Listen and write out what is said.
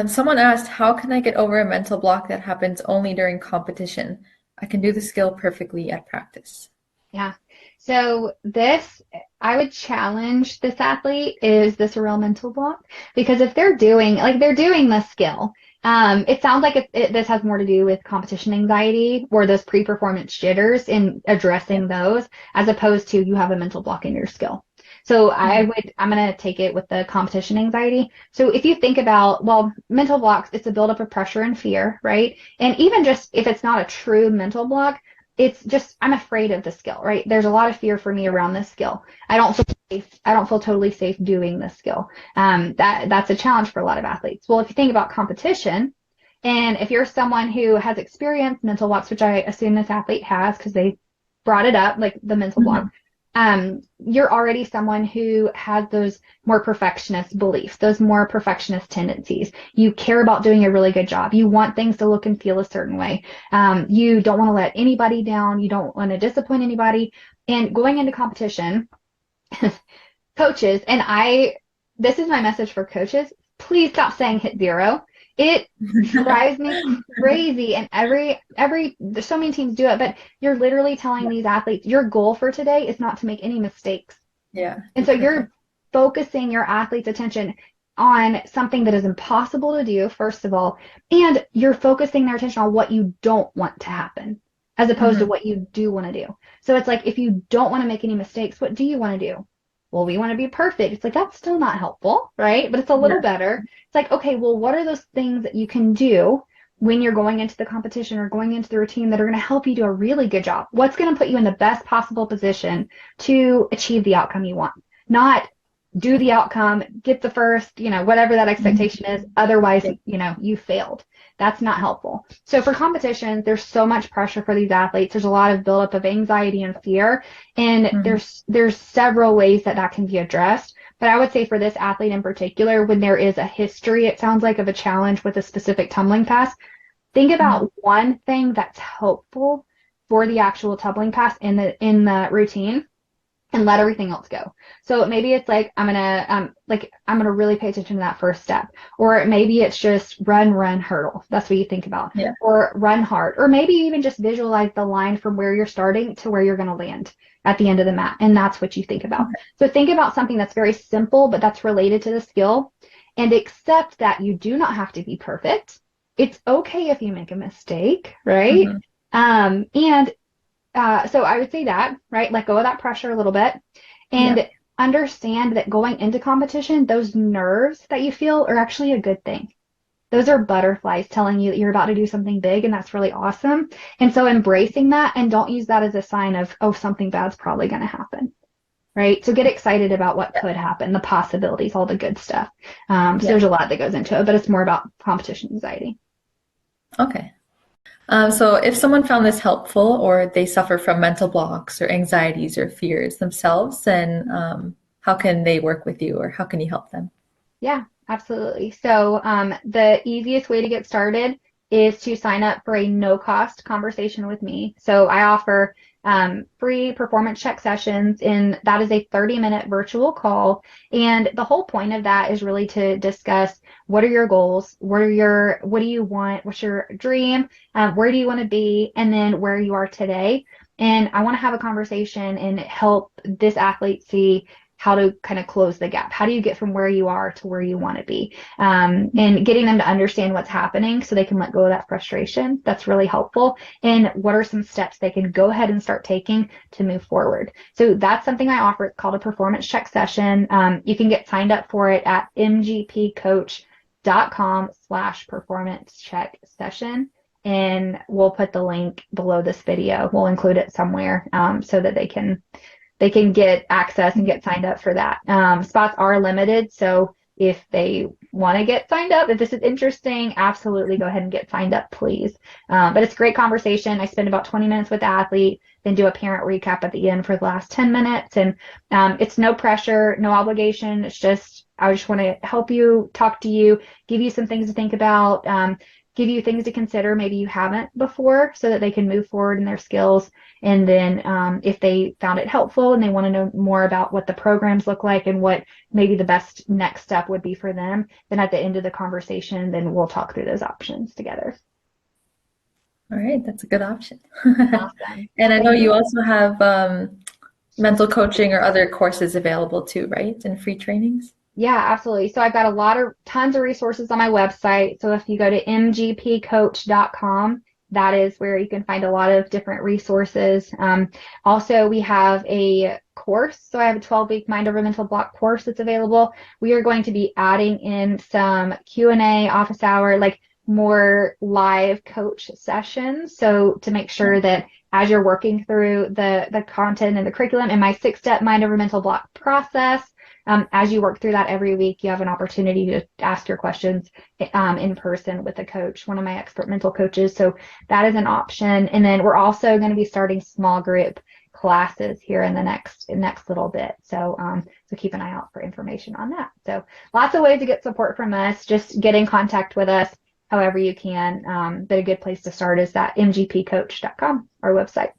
Someone asked, how can I get over a mental block that happens only during competition? I can do the skill perfectly at practice. Yeah. So this, I would challenge this athlete, is this a real mental block? Because if they're doing the skill, it sounds like this has more to do with competition anxiety or those pre-performance jitters in Yeah. addressing those, as opposed to you have a mental block in your skill. So Mhm. I'm going to take it with the competition anxiety. So if you think about, well, mental blocks, it's a buildup of pressure and fear, right? And even just if it's not a true mental block, it's just I'm afraid of the skill, right? There's a lot of fear for me around this skill. I don't feel safe. I don't feel totally safe doing this skill. That's a challenge for a lot of athletes. Well, if you think about competition, and if you're someone who has experienced mental blocks, which I assume this athlete has because they brought it up, like the mental block, Mhm. you're already someone who has those more perfectionist beliefs, those more perfectionist tendencies. You care about doing a really good job. You want things to look and feel a certain way. You don't want to let anybody down. You don't want to disappoint anybody. And going into competition, coaches, this is my message for coaches. Please stop saying hit zero. It drives me crazy. And there's so many teams do it, but you're literally telling Yeah, these athletes, your goal for today is not to make any mistakes. yeah, And be so perfect. you're focusing your athlete's attention on something that is impossible to do, first of all, and you're focusing their attention on what you don't want to happen as opposed to Hmm. what you do want to do. So it's like, if you don't want to make any mistakes, what do you want to do? Well, we want to be perfect. It's like, that's still not helpful, right? But it's a little Yeah. better. It's like, okay, well, what are those things that you can do when you're going into the competition or going into the routine that are going to help you do a really good job? What's going to put you in the best possible position to achieve the outcome you want? Not do the outcome, get the first, whatever that Mhm. expectation is. Otherwise, Yeah. you failed. That's not helpful. So for competitions, there's so much pressure for these athletes. There's a lot of buildup of anxiety and fear, and Mhm. there's several ways that can be addressed. But I would say for this athlete in particular, when there is a history, it sounds like, of a challenge with a specific tumbling pass, think Mhm. about one thing that's helpful for the actual tumbling pass in the routine and let everything else go. So maybe it's like I'm gonna really pay attention to that first step. Or maybe it's just run, run, hurdle. That's what you think about. Yeah. Or run hard. Or maybe even just visualize the line from where you're starting to where you're gonna land at the end of the mat. And that's what you think about. Okay. So think about something that's very simple, but that's related to the skill, and accept that you do not have to be perfect. It's okay if you make a mistake, right? Mhm. And so I would say that, right? Let go of that pressure a little bit Yeah. and understand that going into competition, those nerves that you feel are actually a good thing. Those are butterflies telling you that you're about to do something big, and that's really awesome. And so embracing that, and don't use that as a sign of, oh, something bad's probably going to happen, right? So get excited about what Yeah. could happen, the possibilities, all the good stuff. So Yeah. there's a lot that goes into it, but it's more about competition anxiety. Okay. So if someone found this helpful or they suffer from mental blocks or anxieties or fears themselves, then how can they work with you or how can you help them? Yeah, absolutely. So the easiest way to get started is to sign up for a no cost conversation with me. So I offer free performance check sessions, and that is a 30-minute virtual call. And the whole point of that is really to discuss, what are your goals? What do you want? What's your dream? Where do you want to be? And then where you are today. And I want to have a conversation and help this athlete see how to kind of close the gap. How do you get from where you are to where you want to be? And getting them to understand what's happening so they can let go of that frustration. That's really helpful. And what are some steps they can go ahead and start taking to move forward? So that's something I offer. It's called a performance check session. You can get signed up for it at mgpcoach.com/performance check session. And we'll put the link below this video. We'll include it somewhere so that they can get access and get signed up for that. Spots are limited, so if they want to get signed up, if this is interesting, absolutely go ahead and get signed up, please. But it's a great conversation. I spend about 20 minutes with the athlete, then do a parent recap at the end for the last 10 minutes. And it's no pressure, no obligation. It's just, I just want to help you, talk to you, give you some things to think about. give you things to consider maybe you haven't before so that they can move forward in their skills. And then if they found it helpful and they want to know more about what the programs look like and what maybe the best next step would be for them, then at the end of the conversation, then we'll talk through those options together. All right, that's a good option. Awesome. And I Well, know you also have mental coaching or other courses available too, right? And free trainings. yeah, absolutely. So I've got tons of resources on my website. So if you go to mgpcoach.com, that is where you can find a lot of different resources. Also, we have a course. So I have a 12-week Mind Over Mental Block course that's available. We are going to be adding in some Q&A, office hour, like more live coach sessions. So to make sure that as you're working through the content and the curriculum and my 6-step Mind Over Mental Block process, as you work through that every week, you have an opportunity to ask your questions in person with a coach, one of my expert mental coaches. So that is an option. And then we're also going to be starting small group classes here in the next little bit. So so keep an eye out for information on that. So lots of ways to get support from us. Just get in contact with us however you can. But a good place to start is that mgpcoach.com, our website.